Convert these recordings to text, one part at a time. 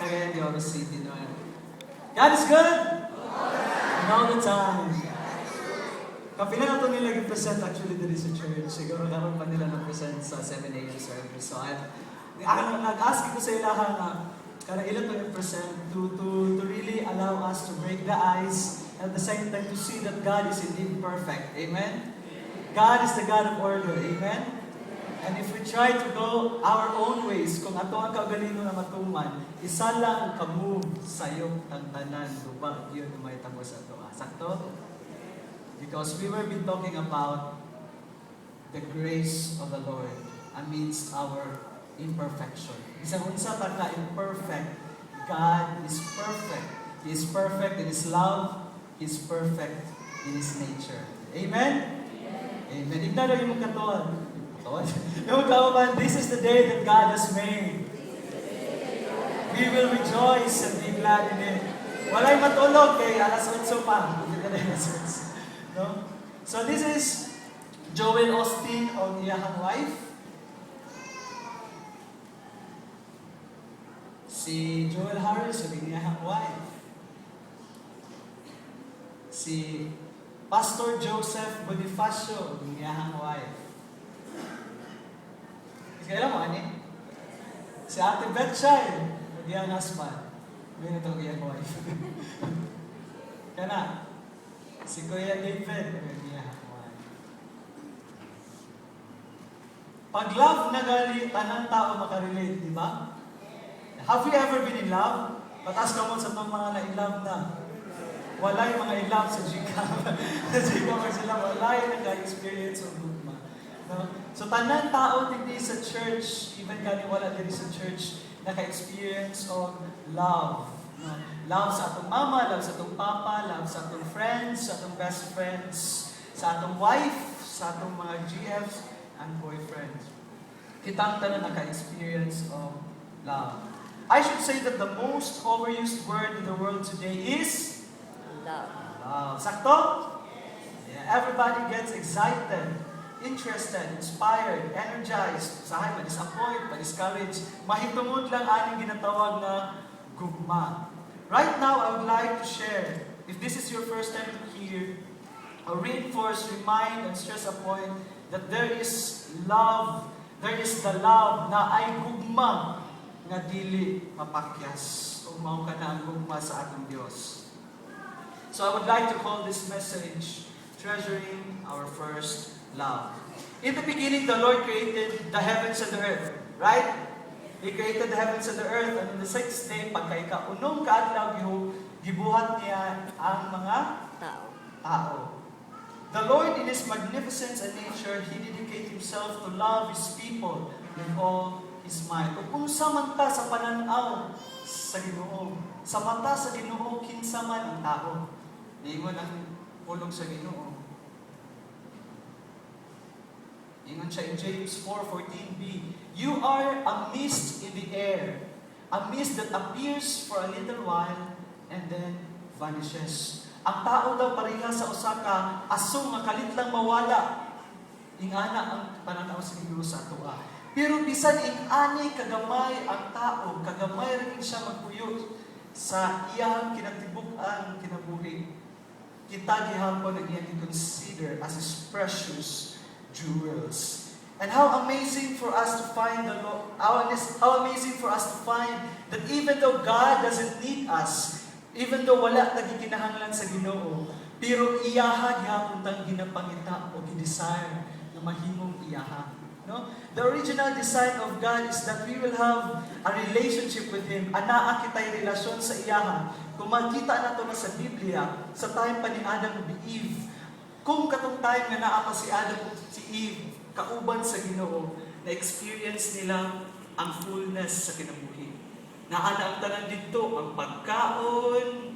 Cagayan de Oro City. No? God is good! And all the time. Kapila na ito nila i-present actually dito sa church. Siguro naroon pa nila na-present sa 7 a.m. service. So, nag-ask ko sa ilahan na kaya ilan to i-present to really allow us to break the ice at the same time to see that God is indeed perfect. Amen? God is the God of order. Amen? And if we try to go our own ways, kung ato ang kaugalingon na matuman, isa lang ka-move sa'yo ang tanan, lupa, yun may tamo sa ito. Sakto? Because we were been talking about the grace of the Lord amidst our imperfection. Isang unsa pa ka imperfect, God is perfect. He is perfect in His love. He is perfect in His nature. Amen? Amen. Ignaro yung katuan. Yung kauban, this is the day that God has made. We will rejoice and be glad in it. Walay matulog kay alas 8 pa. No? So this is Joel Osteen o iyahang wife. Si Joel Harris o iyahang wife. Si Pastor Joseph Bonifacio o iyahang wife. Kailan mo, ani? Si Ate Betchay, iyang husband. May na itong iyang wife. Kana, si Kuya David, iyang wife. Pag love na gali, tanang tao makarelate, di ba? Have you ever been in love? Patas ka mo sa itong mga na-in love na. Wala yung mga in love sa Gcam. Sa Gcam sila, wala yung nag-experience of gugma. No? So, tanang tao hindi sa church, even kani wala din sa church, naka-experience of love. No? Love sa atong mama, love sa atong papa, love sa atong friends, sa atong best friends, sa atong wife, sa atong mga GFs and boyfriends. Kitang tanan naka-experience of love. I should say that the most overused word in the world today is love. Love. Sakto? Yeah, everybody gets excited, interested, inspired, energized, usahay, ma-disappoint, ma-discourage, mahitungod lang aning ginatawag na gugma. Right now, I would like to share, if this is your first time to hear, reinforce, remind, and stress a point that there is love, there is the love na ay gugma nga dili mapakyas o mao ka na ang gugma sa atong Dios. So I would like to call this message, Treasuring Our First Love. In the beginning, the Lord created the heavens and the earth. Right? He created the heavens and the earth. And on the sixth day, pagkaika-unong kaadlaw, gibuhat niya ang mga tao. The Lord, in His magnificence and nature, He dedicated Himself to love His people with all His might. Kung sa manta sa pananaw sa Ginoo, sa mata sa Ginoo, kinsa man ang tao. Ingon ang pulong sa Ginoo. Ingon siya in James 4:14b, you are a mist in the air, a mist that appears for a little while and then vanishes. Ang tao daw pareha sa usa ka aso nga kalit lang mawala. Ingana ang pananaw sa Ginoo sa atoa. Pero bisan ing-ani kagamay ang tao, kagamay rin siya magpuyo sa iyang kinatibuk-an kinabuhi. Kita gihapon ang iyang i-consider as His precious jewels. And how amazing for us to find how amazing for us to find that even though God doesn't need us, even though wala tagi kinahanglan sa Ginoo, pero iyaha gihapon tang ginapangita o gidesire na mahimong iyaha. No? The original design of God is that we will have a relationship with Him. Anaa kitay relasyon sa iyaha. Kung makita nato na sa Biblia, sa time pa ni Adam ug Eve, kung katong time nga naa pa si Adam ug si Eve, kauban sa Ginoo, na-experience nila ang fullness sa kinabuhi. Naana ang tanan dito, ang pagkaon,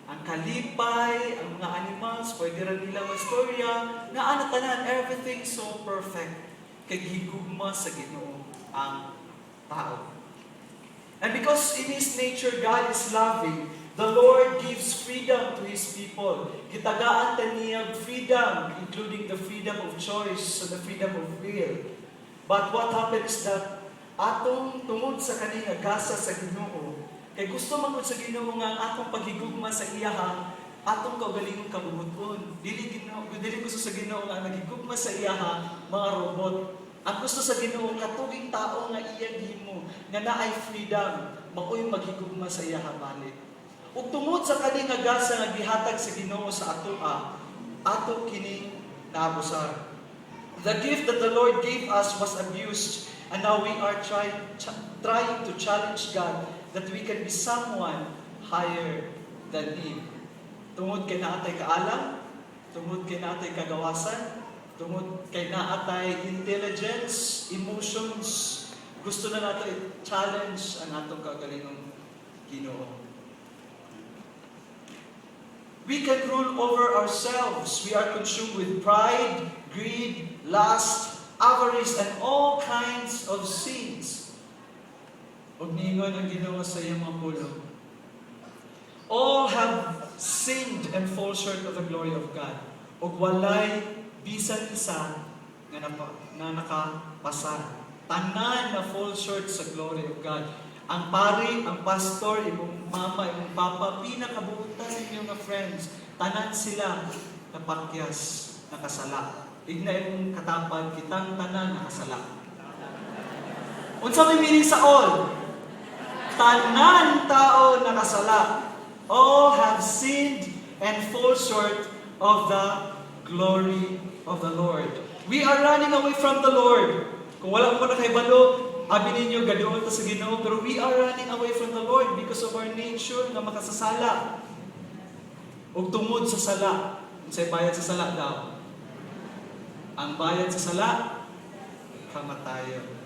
ang kalipay, ang mga animals, pwede rin nilang istorya, naana tanan, everything so perfect. Kay higugma sa Ginoo ang tao. And because in His nature, God is loving, the Lord gives freedom to His people. Gitagaan ta niya freedom, including the freedom of choice and the freedom of will. But what happens that atong tungod sa kani nga gasa sa Ginoo. Kay gusto man gud sa Ginoo nga ang atong paghigugma sa iyaha, atong kaugalingong kabubuton. Dili gusto sa Ginoo nga nagigugma sa iyaha mga robot. Ang gusto sa Ginoo katuging tao nga iya gihimo nga naay freedom, maoy maghigugma sa iyaha balik. Ug tungod sa kani nga gasa nga gihatag sa Ginoo sa atoa, ato kini naabusar. The gift that the Lord gave us was abused, and now we are trying to challenge God that we can be someone higher than Him. Tungod kay naatay kaalam, tungod kay naatay kagawasan, tungod kay naatay intelligence, emotions, gusto na nato i-challenge ang atong kagalingong Ginoo. We can rule over ourselves. We are consumed with pride, greed, lust, avarice, and all kinds of sins. Huwag niingon ang Ginoo sa iyong mga pulong. All have sinned and fall short of the glory of God. Ug walay bisan isa nga nakapasa. Tanan na fall short sa glory of God. Ang pari, ang pastor, imong mama, imong papa, pinakabuutan ninyo nga friends, tanan sila napakyas, nakasala. Igna imong katapad, kitang tanan nakasala. Unsa may meaning sa all? Tanan tao nakasala. All have sinned and fall short of the glory of the Lord. We are running away from the Lord. Kung wala mo na kay balo, abi ninyo gaduol ta sa Ginoo, pero we are running away from the Lord because of our nature nga makasasala. Ug tungod sa sala, unsay bayad sa sala daw? Ang bayad sa sala, kamatayon.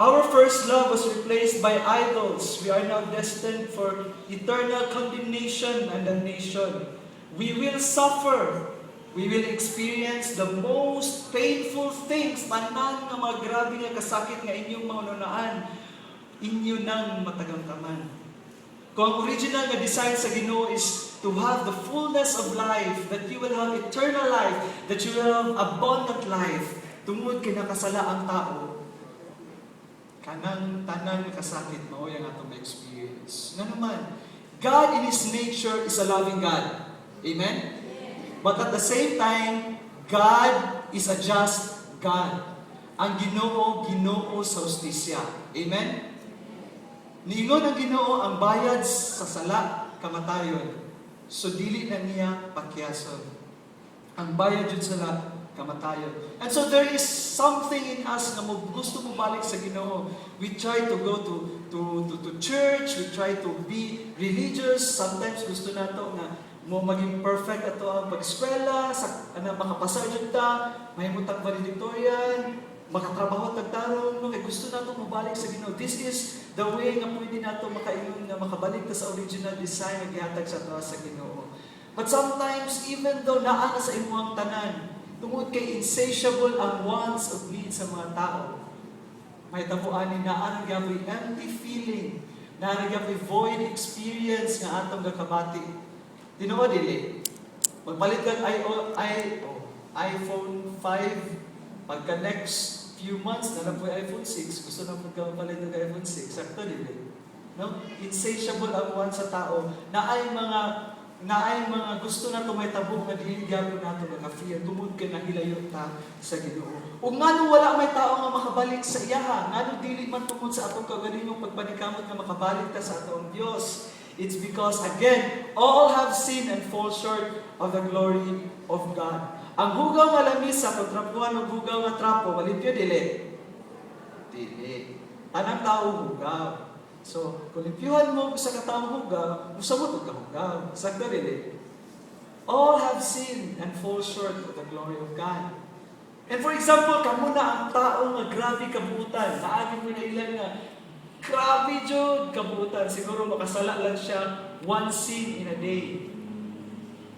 Our first love was replaced by idols. We are now destined for eternal condemnation and damnation. We will suffer. We will experience the most painful things, tanan nga mga grabe nga kasakit nga inyong maununaan, inyo nang matagamtaman. Kung ang original nga design sa Ginoo is to have the fullness of life, that you will have eternal life, that you will have abundant life, tungod kay nakasala ang tao, kanang tanan nga kasakit mao yang atong experience. Nga naman, God in His nature is a loving God. Amen? But at the same time, God is a just God. Ang Ginoo, Ginoo sa hustisya. Amen? Niingon ang Ginoo ang bayad sa sala, kamatayon. So dili na niya pakyason. Ang bayad yun sala, kamatayon. And so there is something in us na gusto mo balik sa Ginoo. We try to go to church, we try to be religious. Sometimes gusto nato nga mo maging perfect ato ang pag-eskwela, makapasa jud ta, mahimutang valedictorian, makatrabaho tagtarong, no kay gusto nato mabalik sa Ginoo. This is the way nga pwede nato makaingon nga makabalik ta sa original design nga gihatag sa ato sa Ginoo. But sometimes even though naa na sa imuhang tanan, tungod kay insatiable ang wants of needs sa mga tao, may tabuan ni naa nga empty feeling, naa nga void experience nga atong gakabati. Tinuod dili. Magpalit kag iPhone 5 pagka next few months na po iPhone 6, gusto na po palit ng iPhone 6, sakto dili. No? Insatiable ang want sa tao na ay mga gusto na tumaytabo nga dili gyapon nato maka-fear tungod kay nahilayo ta sa Ginoo. Ug ngano wala may tao nga makabalik sa iyaha, ngano dili man tungod sa atong kaugalingong pagpanikamot nga makabalik ta sa atong Dios. It's because, again, all have sinned and fall short of the glory of God. Ang hugaw nga lamisa, kung trapuan ng hugaw nga trapo, malimpyo dili? Dili. Anang tao hugaw. So, kung limpyuhan mo sa kataong hugaw, musabot ka hugaw. Sakta dili? All have sinned and fall short of the glory of God. And for example, kamo na ang tao nga grabe kabuutan. Naagin mo na ilan nga, grabe jud kabuutan. Siguro makasala lang siya one sin in a day.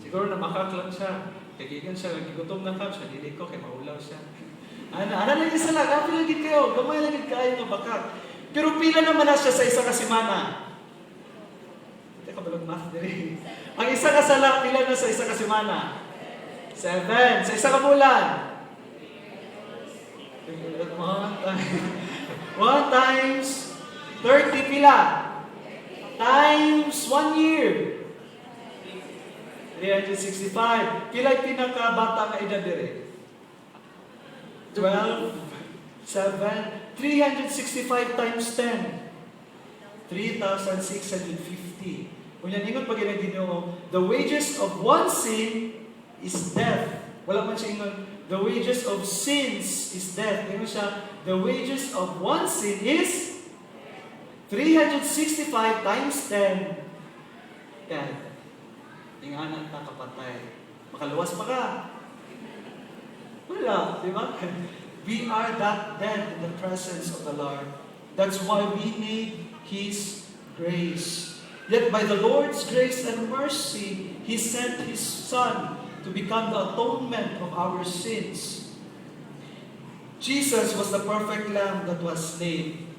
Siguro na makak lang siya. Kagigan siya, gigutom na ka siya. Dili ko, kay maulaw siya. Ana lang sala, grabe lang kayo. Gamay lang kayo nga bakak. Pero pila naman na siya sa isa ka semana. Teka, balang math diri. Ang isa ka sala, pila na sa isa ka semana? 7. Sa isa ka bulan? 1 times 30 pila. Times 1 year. 365. Pila'y pinakabata ka edad dire? 12, 7, 365 times 10. 3,650. Kung yan, ingon pag Ginoo, the wages of one sin is death. Wala man siya ingon, the wages of sins is death. Ingon siya, the wages of one sin is 365 times 10. Yan. Inganan ka kapatay. Makaluwas pa ka. Wala, di ba? We are that dead in the presence of the Lord. That's why we need His grace. Yet by the Lord's grace and mercy, He sent His Son to become the atonement of our sins. Jesus was the perfect Lamb that was slain.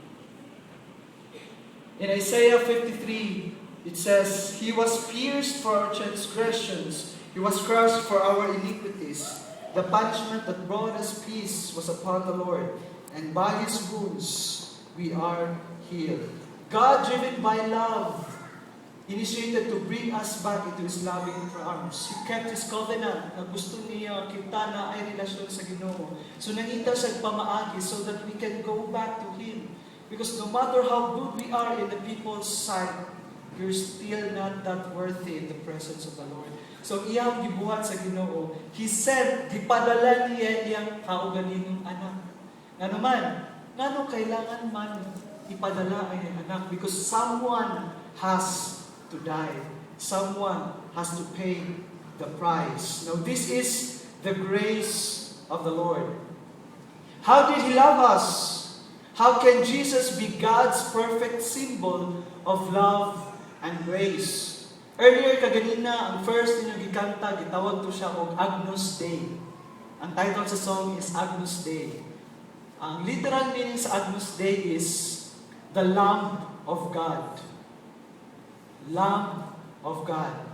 In Isaiah 53, it says, He was pierced for our transgressions, He was crushed for our iniquities. The punishment that brought us peace was upon the Lord, and by His wounds we are healed. God, driven by love, initiated to bring us back into His loving arms. He kept His covenant na gusto niya kita na ay relasyon sa Ginoo. So nangita siya pamaagi so that we can go back to Him. Because no matter how good we are in the people's sight, we're still not that worthy in the presence of the Lord. So iyang gibuhat sa Ginoo, He said, gipadala niya iyang kaugalingong anak. Ano man, ngano kailangan man ipadala ay anak? Because someone has to die. Someone has to pay the price. Now this is the grace of the Lord. How did He love us? How can Jesus be God's perfect symbol of love and grace? Earlier kaganina, ang first ninyong gikanta, gitawag to siya og Agnus Dei. Ang title sa song is Agnus Dei. Ang literal meaning sa Agnus Dei is the Lamb of God. Lamb of God.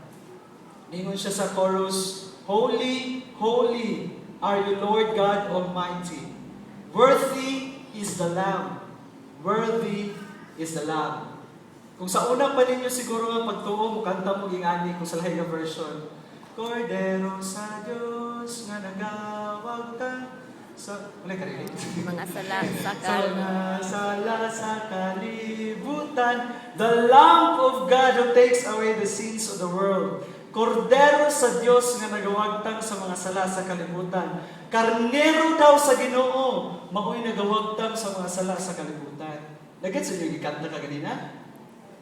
Ningon siya sa chorus, Holy, holy are you, Lord God Almighty. Worthy is the Lamb. Worthy is the Lamb. Kung sa unang pa ninyo siguro ang pagtuo, mukanta mo ingani kung sa lahi na version. Cordero sa Diyos nga nagawag ta sa... Wala ka rin? Mga sala sa Sala sa kalibutan, the Lamb of God who takes away the sins of the world. Cordero sa Diyos nga nagawagtang sa mga sala sa kalibutan. Karnero daw sa Ginoo, mao'y nagawagtang sa mga sala sa kalibutan. Nagets sa inyo gikanta ka ganina?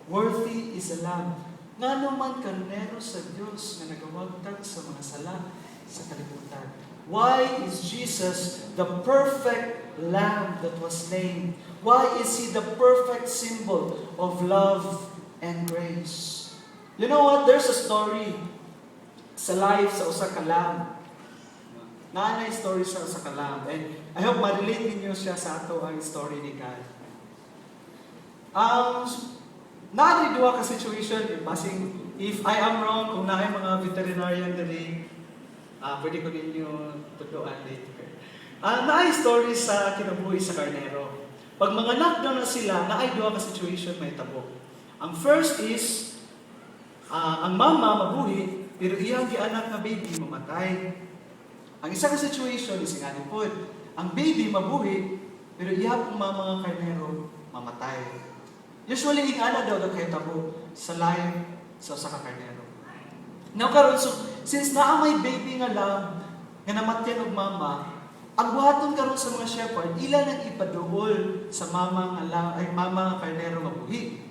Worthy is the Lamb. Nga naman karnero sa Diyos nga nagawagtang sa mga sala sa kalibutan. Why is Jesus the perfect Lamb that was slain? Why is He the perfect symbol of love and grace? You know what? There's a story sa life sa usa ka lamb. Naanay story sa usa ka lamb. And I hope ma-relate ninyo siya sa ato ang story ni God. Naanay duha ka situation. If I am wrong, kung naay mga veterinarian dali, pwede ko ninyo tutuan later. Naay story sa kinabuhi sa karnero. Pag mga lockdown na sila, naay duha ka situation may tabo. Ang first is, ang mama mabuhi, pero iyang gianak na baby mamatay. Ang isa ka situation is nga po, ang baby mabuhi, pero iyang mama nga karnero mamatay. Usually, ingana daw na kayo tabo sa life sa usa ka karnero. Now karon, so, since naa may baby nga lamb, nga namatyan og mama, ang buhaton karon sa mga shepherd, ila nang ipaduol sa mama nga lamb, ay mama nga karnero mabuhi.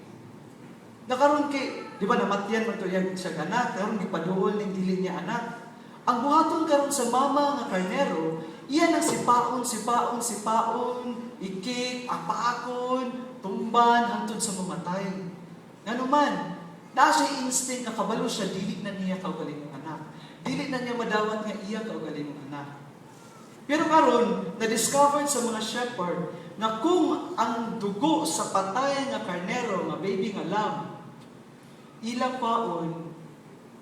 Nakaroon kay, di ba namatyan mo ito yan siya anak, karoon gipaduol ng dili niya anak. Ang buhaton karon sa mama nga karnero, iyan ang sipaon, ikik, apakon, tumban, hangtod sa mamatay. Nganuman, naa siya instinct na kabalo siya, dili na niya kaugaling ng anak. Dili na niya madawat nga iya kaugaling ng anak. Pero karon, na-discovered sa mga shepherd na kung ang dugo sa patay nga karnero, nga baby nga lamb, ilang paon,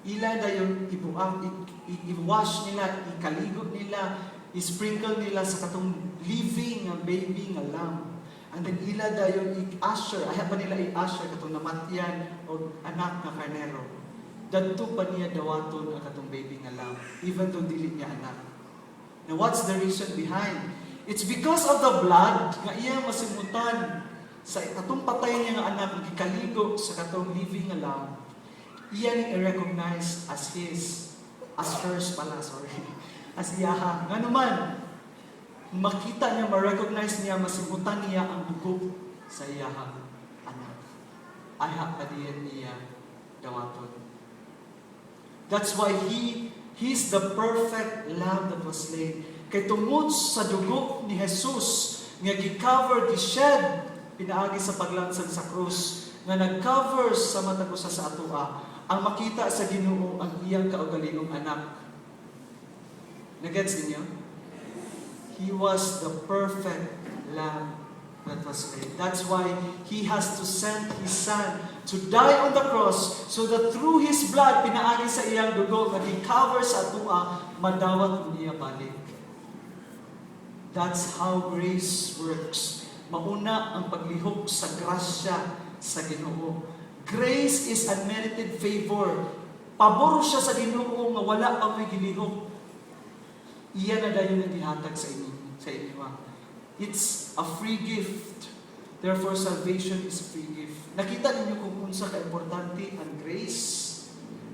ila dayon ibuang, i-wash nila, ikaligo nila, i-sprinkle nila sa katong living nga baby nga lamb. And then ila dayon i-usher, ayaw pa nila i-usher katong namatyan o anak na karnero. Dadto pa niya dawaton ang katong baby nga lamb, even though dili niya anak. Now what's the reason behind? It's because of the blood nga iya masimutan sa katong patay niya nga anak, gikaligo sa katong living nga lamb. Iya ni i-recognize as hers pala, as iyaha. Nga naman, makita niya, ma-recognize niya, masimutan niya ang dugo sa iyahang anak. Ayaw pa niya dawaton. That's why He's the perfect lamb that was slain. Kay tungod sa dugo ni Jesus, nga gi-cover, gi-shed, pinaagi sa paglansad sa krus, nga nag-cover sa matag usa sa atua, ang makita sa Ginoo ang iyang kaugalingong anak. Nagets ninyo? He was the perfect lamb that was slain. That's why He has to send His Son to die on the cross so that through His blood, pinaagi sa iyang dugo, nag-cover sa atua, madawat niya balik. That's how grace works. Mauna ang paglihok sa grasya sa Ginoo. Grace is unmerited favor. Pabor siya sa Ginoo nga wala pa may gilihok. Iyan na dayon ang gihatag sa inyo. It's a free gift. Therefore, salvation is a free gift. Nakita ninyo kung unsa ka-importante ang grace?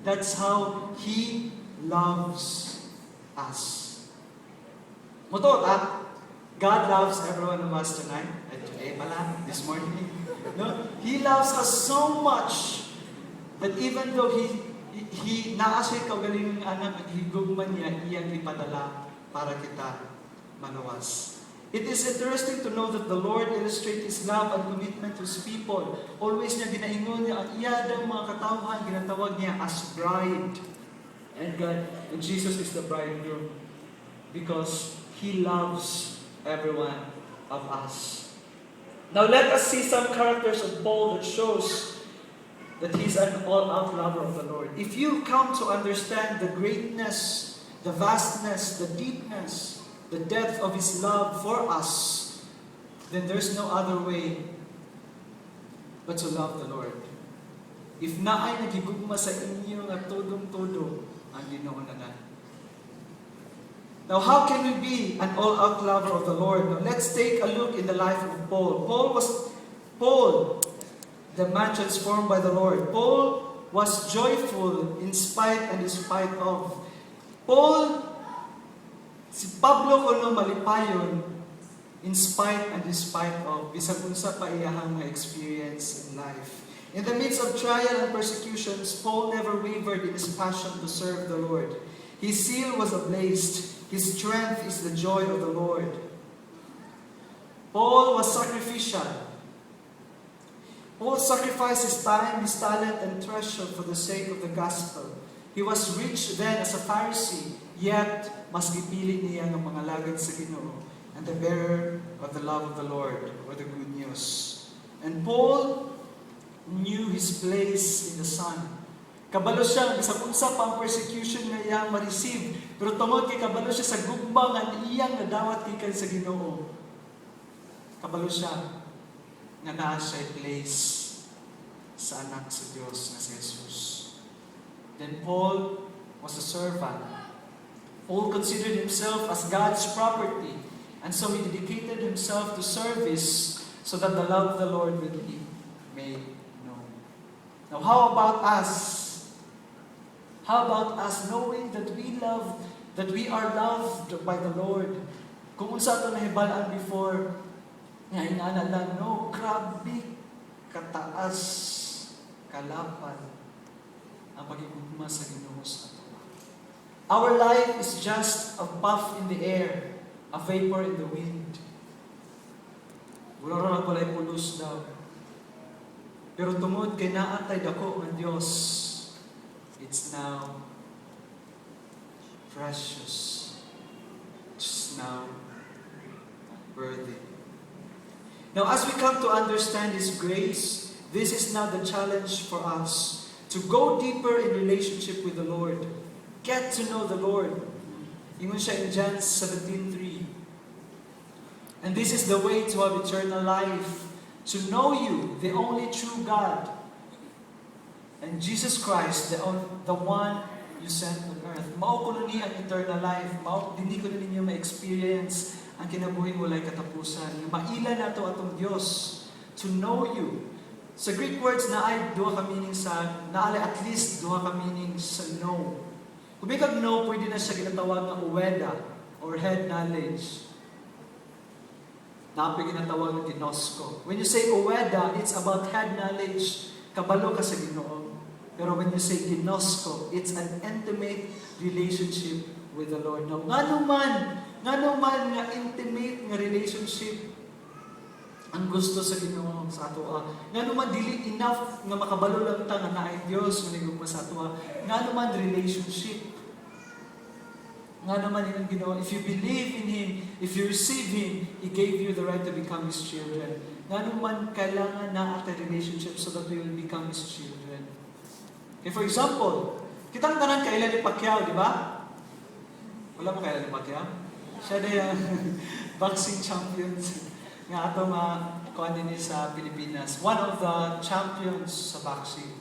That's how He loves us. Mutot, God loves every one of us tonight. And today pala, this morning. No? He loves us so much that even though He naasay kaugalingong anak at higugman niya, iyang ipadala para kita maluwas. It is interesting to know that the Lord illustrates His love and commitment to His people. Always niya ginaingon niya ang iyadang mga katawhan, ginatawag niya as bride. And Jesus is the bridegroom because He loves every one of us. Now let us see some characters of Paul that shows that he's an all-out lover of the Lord. If you come to understand the greatness, the vastness, the deepness, the depth of His love for us, then there's no other way but to love the Lord. If naay nagigugma sa inyo nga todong-todo ang Ginoo na. Now, how can we be an all-out lover of the Lord? Now, let's take a look in the life of Paul. Paul, the man transformed by the Lord. Paul was joyful in spite and in spite of. Paul, si Pablo kuno malipayon in spite and in spite of. Bisag unsa pa iyahang experience in life. In the midst of trial and persecutions, Paul never wavered in his passion to serve the Lord. His zeal was ablaze. His strength is the joy of the Lord. Paul was sacrificial. Paul sacrificed his time, his talent, and treasure for the sake of the gospel. He was rich then as a Pharisee, yet mas gipili niya ng mga lagad sa Ginoo and the bearer of the love of the Lord, or the good news. And Paul knew his place in the Son. Kabalo siya, sa unsa pang persecution nga iyang ma-receive. Pero tungod kay kabalo siya sa gugma nga iyang nadawat gikan sa Ginoo. Kabalo siya nga naa siya place sa anak sa Dios nga si Jesus. Then Paul was a servant. Paul considered himself as God's property, and so he dedicated himself to service so that the love of the Lord would be made known. Now, how about us? How about us knowing that we are loved by the Lord? Kung unsa ito nahibalaan before, nga ingana lang, no, grabe, kataas, kalapan, ang pagigugma sa Ginoo sa ato. Our life is just a puff in the air, a vapor in the wind. Wala ra pala pulos daw. Pero tungod kay naatay dako ang Dios, it's now precious. It's now worthy. Now, as we come to understand His grace, this is now the challenge for us to go deeper in relationship with the Lord. Get to know the Lord. Ingon siya in John 17:3. And this is the way to have eternal life, to know you, the only true God, and Jesus Christ, the one you sent on earth. Mao ko ni ang eternal life. Mao, hindi ko na ninyo ma-experience ang kinabuhi mo lay katapusan. Maila na to atong Diyos. To know you. Sa Greek words na ay duha ka meaning sa, naala at least duha ka meaning sa know. Kung may kag know, pwede na siya ginatawag na uweda or head knowledge. Napi ginatawag ng ginosko. When you say uweda, it's about head knowledge. Kabalo ka sa Ginoo. Pero when you say ginosko, it's an intimate relationship with the Lord. Now, nga naman nga intimate nga relationship ang gusto sa Ginoo sa atoa. Nga naman dili enough nga makabalo lang ta nga naay Dios manigugma sa atoa. Nga naman relationship. Nga naman ang Ginoo, if you believe in Him, if you receive Him, He gave you the right to become His children. Nga naman kailangan na at a relationship so that we will become His children. Okay, for example, kitang tanan kailan ni Pacquiao, di ba? Wala mo kailan ni Pacquiao? Siya na yung boxing champions nga ato kuan din sa Pilipinas. One of the champions sa boxing.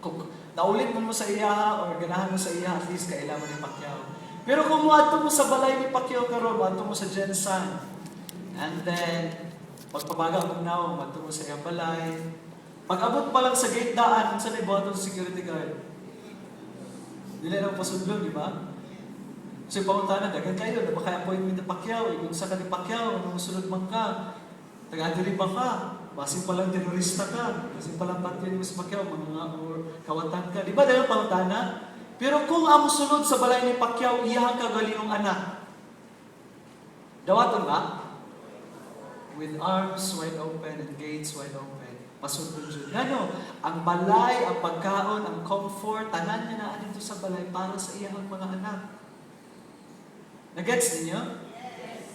Kung naulit mo sa iya or ganahan mo sa iya, at least kailangan mo ni Pacquiao. Pero kung muadto mo sa balay ni Pacquiao karon, muadto mo sa Jensen. And then pagpabaga mo now, muadto mo sa iya balay. Pag-abot pa lang sa gate daan, saan ay buhaton sa security guard? Dili na pasudlon, di ba? So, pauntanan, dagan kayo, na baka appointment ni Pacquiao, kung sa ka ni Pacquiao, nung sunod man ka, taga-adiri ba ka? Basin pa lang terorista ka, basin pa lang patyon mo sa Pacquiao, mga or kawatan ka. Di ba dahil pauntanan? Pero kung amo sunod sa balay ni Pacquiao, iyahan ka galingong anak. Dawaton ba? With arms wide open and gates wide open. Pasundon dyan. Ano? Ang balay, ang pagkaon, ang comfort, tanan niya na dito sa balay para sa iyang mga anak. Nagets ninyo?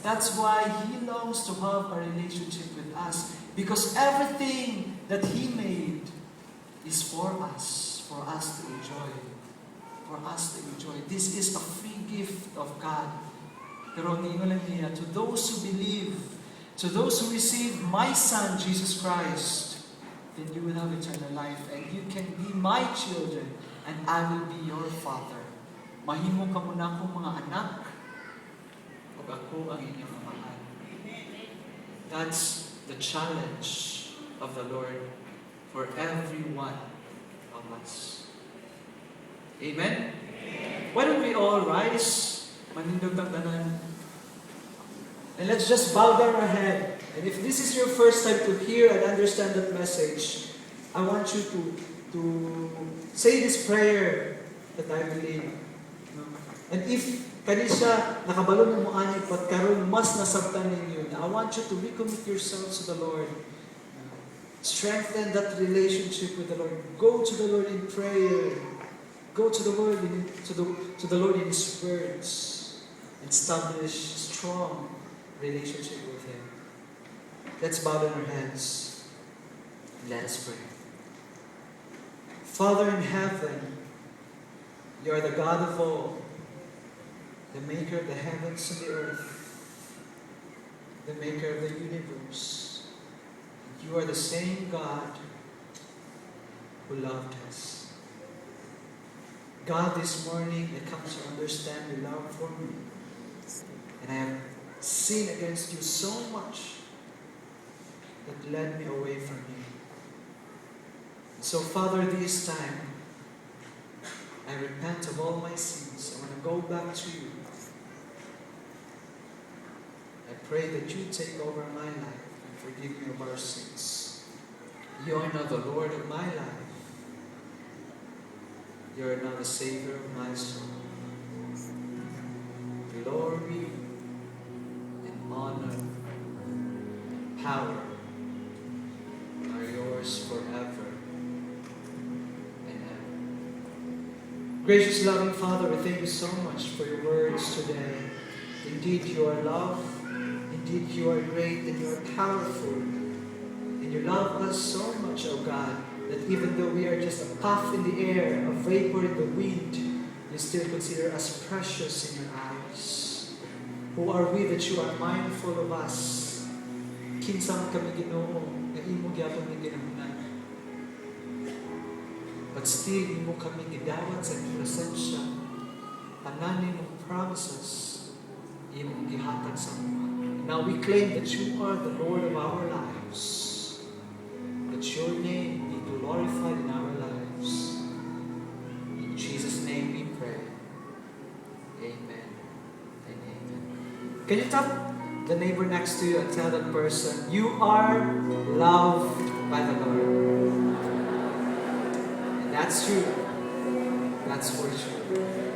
That's why He longs to have a relationship with us. Because everything that He made is for us to enjoy. For us to enjoy. This is a free gift of God. Pero ang ingon lang niya, to those who believe, to those who receive my Son, Jesus Christ, then you will have eternal life, and you can be my children, and I will be your Father. Mahimo ka muna akong mga anak, o ako ang inyong amahan. That's the challenge of the Lord for every one of us. Amen? Why don't we all rise? Manindog ng tanan. And let's just bow down our head. And if this is your first time to hear and understand that message, I want you to say this prayer that I believe. And if kanisa nakabalo mo ani pat karon mas nasabtan ninyo, I want you to recommit yourselves to the Lord. Strengthen that relationship with the Lord. Go to the Lord in prayer. Go to the Lord to the Lord in His words. Establish strong relationship with Him. Let's bow down our heads and let us pray. Father in heaven, You are the God of all, the maker of the heavens and the earth, the maker of the universe. You are the same God who loved us. God, this morning I come to understand Your love for me. And I have sinned against You so much that led me away from You. So, Father, this time, I repent of all my sins. I want to go back to You. I pray that You take over my life and forgive me of our sins. You are now the Lord of my life. You are now the Savior of my soul. Glory and honor, power are Yours forever and ever. Gracious, loving Father, we thank You so much for Your words today. Indeed, You are love. Indeed, You are great and You are powerful. And You love us so much, O God, that even though we are just a puff in the air, a vapor in the wind, You still consider us precious in Your eyes. Who are we that you are mindful of us? Kinsang kami Ginoo, nga imo gyapon ni ginahunan. But still, imo kami gidawat sa iyong presensya. Pananin ng promises, imo gihatag sa mga. Now we claim that you are the Lord of our lives. That your name be glorified in our lives. In Jesus' name we pray. Amen and amen. Can you tap the neighbor next to you and tell that person, you are loved by the Lord. And that's true. That's for sure.